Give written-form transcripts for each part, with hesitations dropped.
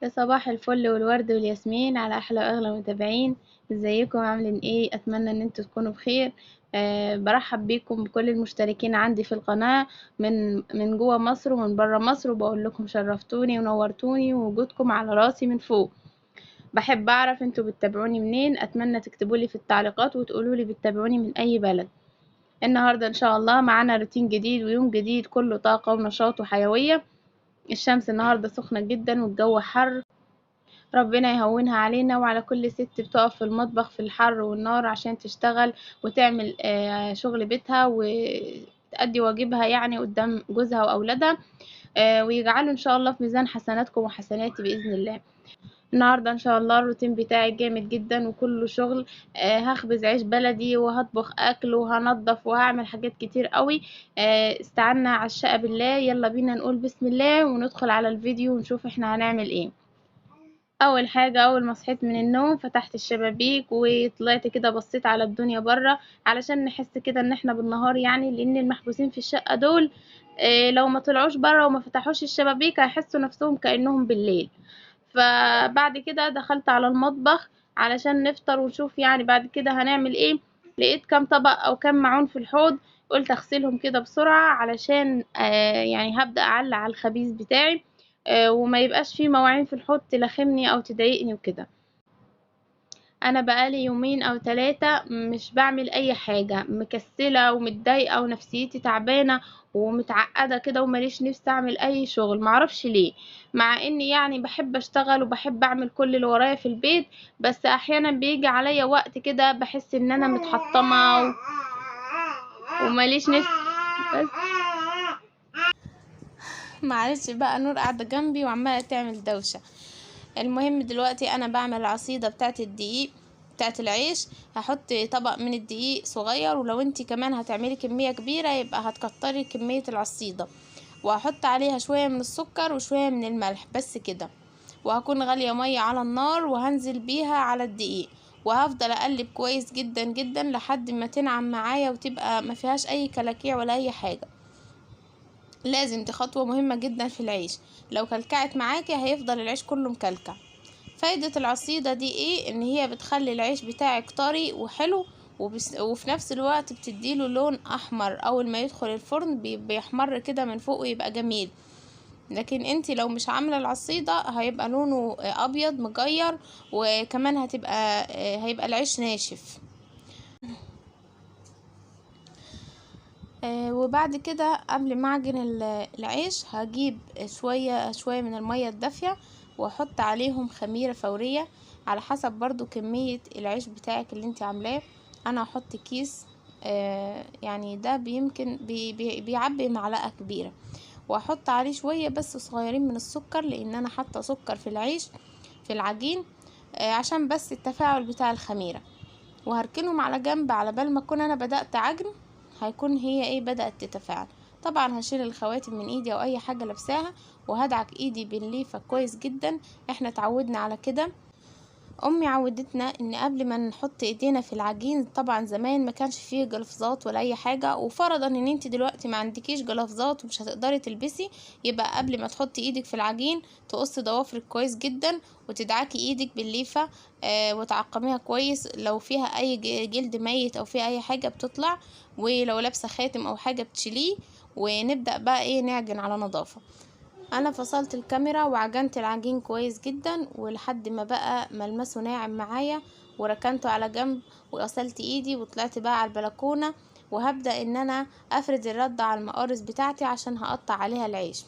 يا صباح الفل والورد والياسمين على احلى واغلى متابعين. ازيكم عاملين ايه؟ اتمنى ان انتوا تكونوا بخير. برحب بيكم بكل المشتركين عندي في القناة من جوه مصر ومن بره مصر، وبقول لكم شرفتوني ونورتوني ووجودكم على راسي من فوق. بحب اعرف انتوا بتتابعوني منين، اتمنى تكتبوا لي في التعليقات وتقولوا لي بتتابعوني من اي بلد. النهارده ان شاء الله معانا روتين جديد ويوم جديد كله طاقة ونشاط وحيوية. الشمس النهارده سخنة جدا والجو حر، ربنا يهونها علينا وعلى كل ست بتقف في المطبخ في الحر والنار عشان تشتغل وتعمل شغل بيتها وتأدي واجبها يعني قدام جوزها وأولادها. ويجعله إن شاء الله في ميزان حسناتكم وحسناتي بإذن الله. النهارده إن شاء الله الروتين بتاعي جامد جدا وكله شغل. هخبز عيش بلدي وهطبخ أكل وهنضف وهعمل حاجات كتير قوي. استعنا على الشقة بالله، يلا بينا نقول بسم الله وندخل على الفيديو ونشوف احنا هنعمل ايه. اول حاجه، اول ما صحيت من النوم فتحت الشبابيك وطلعت كده بصيت على الدنيا بره علشان نحس كده ان احنا بالنهار، يعني لان المحبوسين في الشقه دول لو ما طلعوش بره وما فتحوش الشبابيك هيحسوا نفسهم كانهم بالليل. فبعد كده دخلت على المطبخ علشان نفطر ونشوف يعني بعد كده هنعمل ايه. لقيت كام طبق او كام معون في الحوض، قلت اغسلهم كده بسرعه علشان يعني هبدا اعلق على الخبيز بتاعي. وما يبقاش فيه مواعين في الحوض تلخمني او تضايقني وكده. انا بقالي يومين او 3 مش بعمل اي حاجة، مكسلة ومتضايقة ونفسيتي تعبانة ومتعقدة كده ومليش نفسي اعمل اي شغل، معرفش ليه. مع اني يعني بحب اشتغل وبحب اعمل كل اللي ورايا في البيت، بس احيانا بيجي عليا وقت كده بحس ان انا متحطمة ومليش نفس. بس معلش بقى، نور قاعدة جنبي وعمالة تعمل دوشة. المهم دلوقتي انا بعمل العصيدة بتاعت الدقيق بتاعت العيش. هحط طبق من الدقيق صغير، ولو انتي كمان هتعملي كمية كبيرة يبقى هتكتري كمية العصيدة. وهحط عليها شوية من السكر وشوية من الملح بس كده. وهكون غالية مية على النار وهنزل بيها على الدقيق، وهفضل اقلب كويس جدا جدا لحد ما تنعم معايا وتبقى ما فيهاش اي كلاكيع ولا اي حاجة. لازم دي خطوة مهمة جدا في العيش، لو كلكعت معاكي هيفضل العيش كله مكلكع. فايدة العصيدة دي ايه؟ ان هي بتخلي العيش بتاعك طري وحلو، وفي نفس الوقت بتديله لون احمر، اول ما يدخل الفرن بيحمر كده من فوق ويبقى جميل. لكن انتي لو مش عاملة العصيدة هيبقى لونه ابيض مجير، وكمان هيبقى العيش ناشف. وبعد كده قبل ما اعجن العيش هجيب شوية شوية من المية الدافية واحط عليهم خميرة فورية على حسب برضو كمية العيش بتاعك اللي انت عاملاه. انا هحط كيس، يعني ده بيمكن بيعبي معلقة كبيرة، واحط عليه شوية بس صغيرين من السكر لان انا حاطة سكر في العيش في العجين، عشان بس التفاعل بتاع الخميرة. وهركنهم على جنب على بال ما اكون انا بدأت عجن، هيكون هي ايه بدأت تتفاعل. طبعا هشيل الخواتم من ايدي او اي حاجة لابساها وهدعك ايدي بالليفة كويس جدا، احنا اتعودنا على كده. امي عودتنا ان قبل ما نحط ايدينا في العجين، طبعا زمان ما كانش فيه جلفزات ولا اي حاجه، وفرضا ان انت دلوقتي ما عندكيش جلفزات ومش هتقدري تلبسي، يبقى قبل ما تحطي ايدك في العجين تقصي ضوافرك كويس جدا وتدعكي ايدك بالليفه، وتعقميها كويس لو فيها اي جلد ميت او فيها اي حاجه بتطلع، ولو لابسه خاتم او حاجه بتشيليه. ونبدأ بقى ايه نعجن على نظافه. انا فصلت الكاميرا وعجنت العجين كويس جدا ولحد ما بقى ملمسه ناعم معايا، وركنته على جنب وغسلت ايدي وطلعت بقى على البلكونة. وهبدأ ان انا افرد الردة على المقارص بتاعتي عشان هقطع عليها العيش.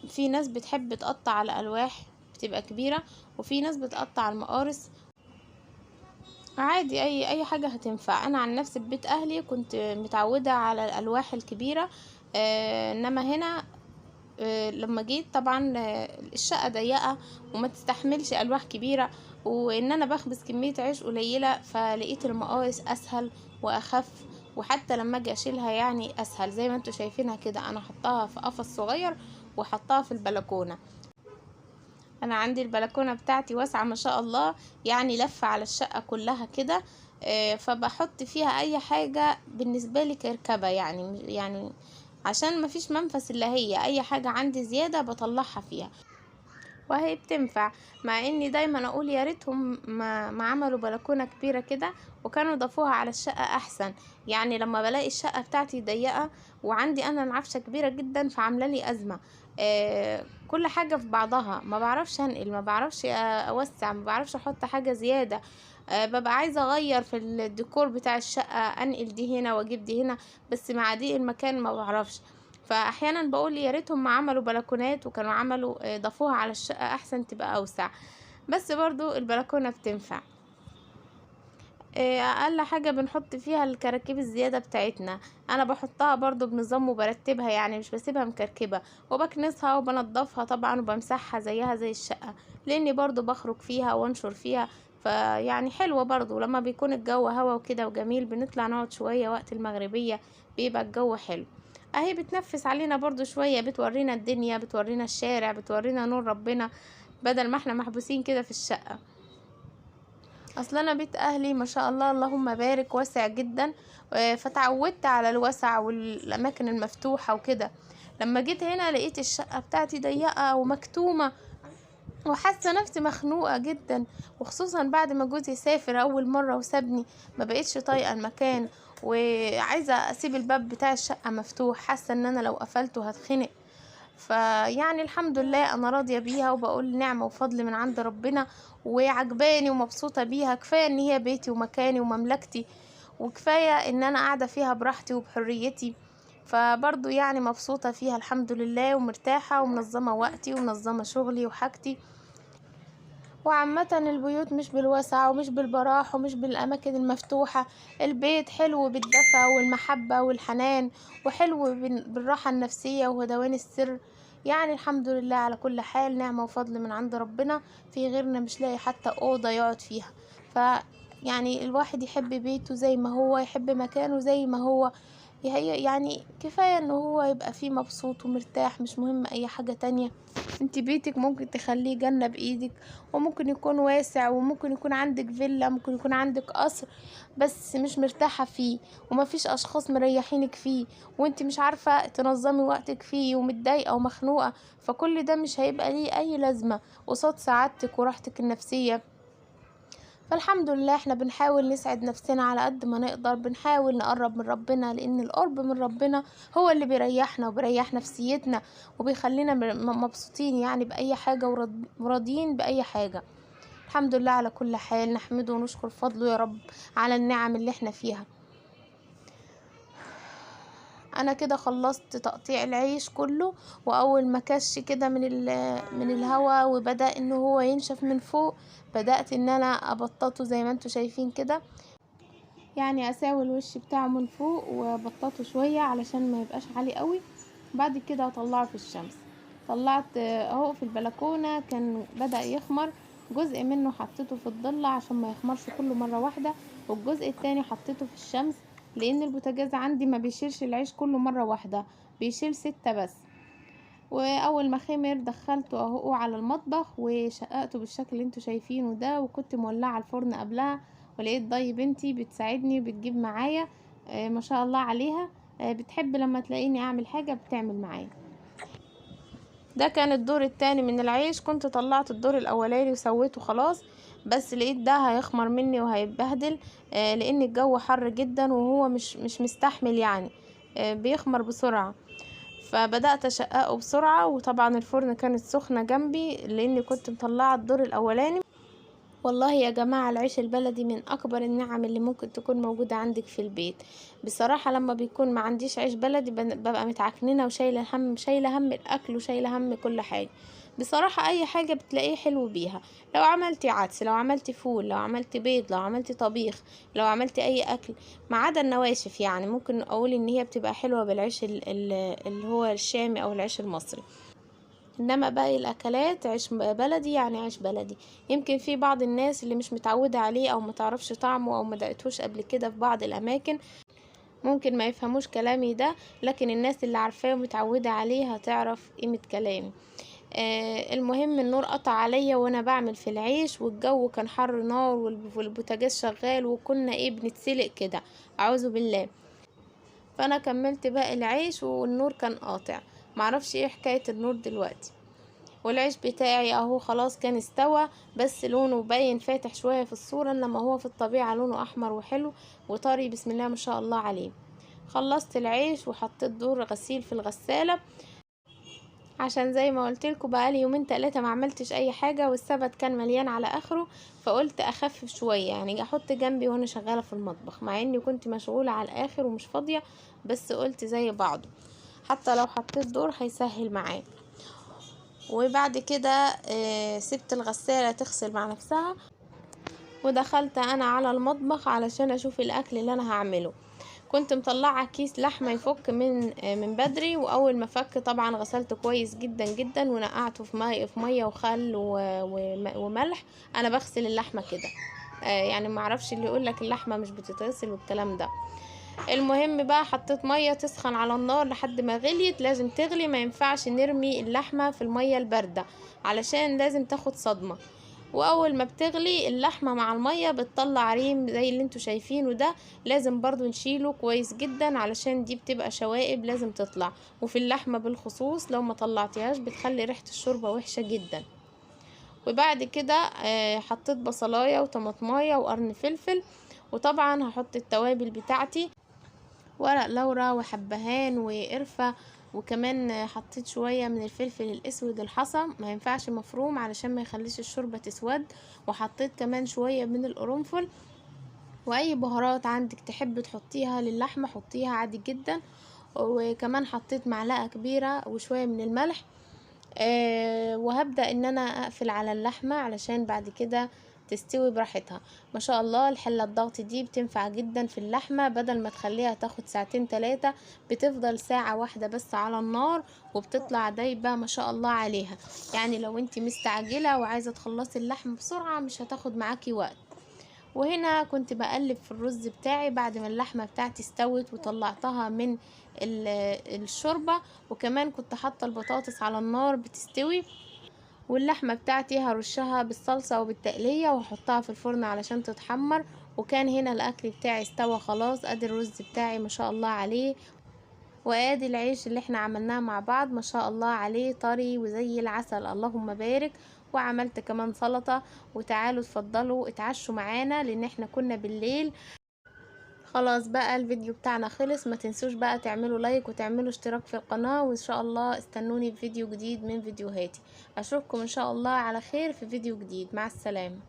في ناس بتحب تقطع على الواح بتبقى كبيرة، وفي ناس بتقطع على المقارص عادي، اي حاجة هتنفع. انا عن نفسي في بيت اهلي كنت متعودة على الالواح الكبيرة، انما هنا لما جيت طبعا الشقة ضيقة وما تستحملش ألواح كبيرة، وإن أنا بخبز كمية عيش قليلة، فلقيت المقايس أسهل وأخف، وحتى لما أجي أشيلها يعني أسهل. زي ما انتوا شايفينها كده أنا حطاها في قفص صغير وحطاها في البلكونة. أنا عندي البلكونة بتاعتي واسعة ما شاء الله، يعني لفة على الشقة كلها كده. فبحط فيها أي حاجة بالنسبة لي كركبة، يعني عشان مفيش منفس، اللي هي اي حاجة عندي زيادة بطلعها فيها. وهي بتنفع. مع اني دايما اقول يا ريتهم ما عملوا بلكونه كبيره كده وكانوا ضافوها على الشقه احسن. يعني لما بلاقي الشقه بتاعتي ضيقه وعندي انا العفشه كبيره جدا فعامله لي ازمه. كل حاجه في بعضها، ما بعرفش انقل، ما بعرفش اوسع، ما بعرفش احط حاجه زياده. ببقى عايزه اغير في الديكور بتاع الشقه، انقل دي هنا واجيب دي هنا، بس مع ضيق المكان ما بعرفش. فاحيانا بقول يا ريتهم ما عملوا بلكونات وكانوا عملوا ضافوها على الشقة احسن تبقى اوسع. بس برضو البلكونة بتنفع. اقل حاجة بنحط فيها الكراكيب الزيادة بتاعتنا، انا بحطها برضو بنظام وبرتبها، يعني مش بسيبها مكركبة، وبكنسها وبنضفها طبعا وبمسحها زيها زي الشقة، لاني برضو بخرج فيها وانشر فيها. فيعني حلوة برضو لما بيكون الجو هوا وكده وجميل، بنطلع نقعد شوية وقت المغربية بيبقى الجو حلو. اهي بتنفس علينا برضو شوية، بتورينا الدنيا، بتورينا الشارع، بتورينا نور ربنا، بدل ما احنا محبوسين كده في الشقة. اصل انا بيت اهلي ما شاء الله اللهم بارك واسع جدا، فتعودت على الوسع والاماكن المفتوحة وكده. لما جيت هنا لقيت الشقة بتاعتي ضيقة ومكتومة، وحاسه نفسي مخنوقه جدا، وخصوصا بعد ما جوزي سافر اول مره وسابني، ما بقيتش طايقه المكان، وعايزه اسيب الباب بتاع الشقه مفتوح، حاسه ان انا لو قفلته هتخنق. فيعني الحمد لله انا راضيه بيها وبقول نعمه وفضل من عند ربنا، وعجباني ومبسوطه بيها. كفايه ان هي بيتي ومكاني ومملكتي، وكفايه ان انا قاعده فيها براحتي وبحريتي. فبرضو يعني مبسوطه فيها الحمد لله، ومرتاحه ومنظمه وقتي ومنظمه شغلي وحاجتي. وعامة البيوت مش بالوسع ومش بالبراح ومش بالأماكن المفتوحة، البيت حلو بالدفى والمحبة والحنان، وحلو بالراحة النفسية وهدوان السر. يعني الحمد لله على كل حال، نعمة وفضل من عند ربنا. في غيرنا مش لاقي حتى أوضة يقعد فيها. ف يعني الواحد يحب بيته زي ما هو، يحب مكانه زي ما هو. هي يعني كفاية ان هو يبقى فيه مبسوط ومرتاح، مش مهم اي حاجة تانية. انت بيتك ممكن تخليه جنة بايدك، وممكن يكون واسع، وممكن يكون عندك فيلا، ممكن يكون عندك قصر، بس مش مرتاحة فيه، ومفيش اشخاص مريحينك فيه، وانت مش عارفة تنظمي وقتك فيه، ومتضايقة ومخنوقة. فكل ده مش هيبقى ليه اي لازمة قصاد سعادتك وراحتك النفسية. فالحمد لله احنا بنحاول نسعد نفسنا على قد ما نقدر، بنحاول نقرب من ربنا، لان القرب من ربنا هو اللي بيريحنا وبيريح نفسيتنا، وبيخلينا مبسوطين يعني بأي حاجة، وراضيين بأي حاجة. الحمد لله على كل حال، نحمده ونشكر فضله يا رب على النعم اللي احنا فيها. انا كده خلصت تقطيع العيش كله، واول ما كش كده من الهواء وبدأ ان هو ينشف من فوق، بدأت ان انا ابططه زي ما انتوا شايفين كده. يعني اساوي الوش بتاعه من فوق وبططه شوية علشان ما يبقاش عالي قوي. بعد كده اطلعه في الشمس. طلعت اهو في البلكونة، كان بدأ يخمر. جزء منه حطيته في الضلة عشان ما يخمرش كله مرة واحدة، والجزء التاني حطيته في الشمس، لان البوتاجاز عندي ما بيشيلش العيش كله مرة واحدة، بيشيل 6 بس. واول ما خمر دخلته اهو على المطبخ وشققته بالشكل اللي انتوا شايفينه ده، وكنت مولعه الفرن قبلها، ولقيت ضي بنتي بتساعدني وبتجيب معايا. ما شاء الله عليها. بتحب لما تلاقيني اعمل حاجه بتعمل معايا. ده كان الدور التاني من العيش، كنت طلعت الدور الاولاني وسويته خلاص، بس لقيت ده هيخمر مني وهيتبهدل، لان الجو حر جدا وهو مش مستحمل يعني، بيخمر بسرعه. فبدأت أشققه بسرعة، وطبعا الفرن كانت سخنة جنبي لأني كنت مطلعة الدور الأولاني. والله يا جماعة العيش البلدي من أكبر النعم اللي ممكن تكون موجودة عندك في البيت. بصراحة لما بيكون ما عنديش عيش بلدي ببقى متعكننة وشايلة هم، شايلة هم الأكل وشايلة هم كل حاجة. بصراحة أي حاجة بتلاقيه حلو بيها، لو عملتي عدس، لو عملتي فول، لو عملتي بيض، لو عملتي طبيخ، لو عملتي أي أكل، ما عدا النواشف يعني ممكن أقول إن هي بتبقى حلوة بالعيش اللي هو الشامي أو العيش المصري. انما باقي الاكلات عيش بلدي يعني عيش بلدي. يمكن في بعض الناس اللي مش متعودة عليه او متعرفش طعمه او مدقتوش قبل كده في بعض الاماكن ممكن ما يفهموش كلامي ده، لكن الناس اللي عارفاه ومتعودة عليه هتعرف قيمة كلامي. المهم النور قطع عليا وانا بعمل في العيش، والجو كان حر نار، والبوتاجاز شغال، وكنا بنتسلق كده، اعوذ بالله. فانا كملت باقي العيش والنور كان قاطع، معرفش ايه حكاية النور دلوقتي. والعيش بتاعي اهو خلاص كان استوى، بس لونه باين فاتح شوية في الصورة، انما هو في الطبيعة لونه احمر وحلو وطري بسم الله ما شاء الله عليه. خلصت العيش وحطيت دور غسيل في الغسالة، عشان زي ما قلتلكوا بقالي يومين 3 ما عملتش اي حاجة، والسبت كان مليان على اخره، فقلت اخفف شوية يعني احط جنبي وانا شغالة في المطبخ، مع اني كنت مشغولة على الاخر ومش فاضية، بس قلت زي بعضه حتى لو حطيت دور هيسهل معايا. وبعد كده سبت الغسالة تغسل مع نفسها، ودخلت انا على المطبخ علشان اشوف الاكل اللي انا هعمله. كنت مطلعه كيس لحمه يفك من بدري، واول ما فك طبعا غسلته كويس جدا جدا ونقعته في ميه وخل وملح. انا بغسل اللحمه كده، يعني ما اعرفش اللي يقول لك اللحمه مش بتتغسل والكلام ده. المهم بقى حطيت ميه تسخن على النار لحد ما غليت، لازم تغلي، ما ينفعش نرمي اللحمه في الميه البارده علشان لازم تاخد صدمه. واول ما بتغلي اللحمه مع الميه بتطلع ريم زي اللي انتوا شايفينه ده، لازم برضو نشيله كويس جدا علشان دي بتبقى شوائب لازم تطلع. وفي اللحمه بالخصوص لو ما طلعتيهاش بتخلي ريحه الشوربه وحشه جدا. وبعد كده حطيت بصلايه وطماطمايه وقرن فلفل، وطبعا هحط التوابل بتاعتي، ورق لورا وحبهان وقرفة، وكمان حطيت شوية من الفلفل الاسود الحصى، ما ينفعش مفروم علشان ما يخليش الشوربة تسود، وحطيت كمان شوية من القرنفل. واي بهارات عندك تحب تحطيها للحمة حطيها عادي جدا. وكمان حطيت معلقة كبيرة وشوية من الملح. وهبدأ ان انا اقفل على اللحمة علشان بعد كده تستوي براحتها. ما شاء الله الحلة الضغط دي بتنفع جدا في اللحمة، بدل ما تخليها تاخد ساعتين 3 بتفضل ساعة واحدة بس على النار وبتطلع دايبة ما شاء الله عليها. يعني لو انت مستعجلة وعايزة تخلصي اللحم بسرعة مش هتاخد معاكي وقت. وهنا كنت بقلب في الرز بتاعي بعد ما اللحمة بتاعتي استوت وطلعتها من الشوربة، وكمان كنت حاطة البطاطس على النار بتستوي، واللحمة بتاعتي هرشها بالصلصة وبالتقلية وهحطها في الفرن علشان تتحمر. وكان هنا الاكل بتاعي استوى خلاص، ادي الرز بتاعي ما شاء الله عليه، وادي العيش اللي احنا عملناه مع بعض ما شاء الله عليه طري وزي العسل اللهم بارك. وعملت كمان سلطة. وتعالوا اتفضلوا اتعشوا معانا لان احنا كنا بالليل. خلاص بقى الفيديو بتاعنا خلص، ما تنسوش بقى تعملوا لايك وتعملوا اشتراك في القناة، وان شاء الله استنوني في فيديو جديد من فيديوهاتي. اشوفكم ان شاء الله على خير في فيديو جديد، مع السلامة.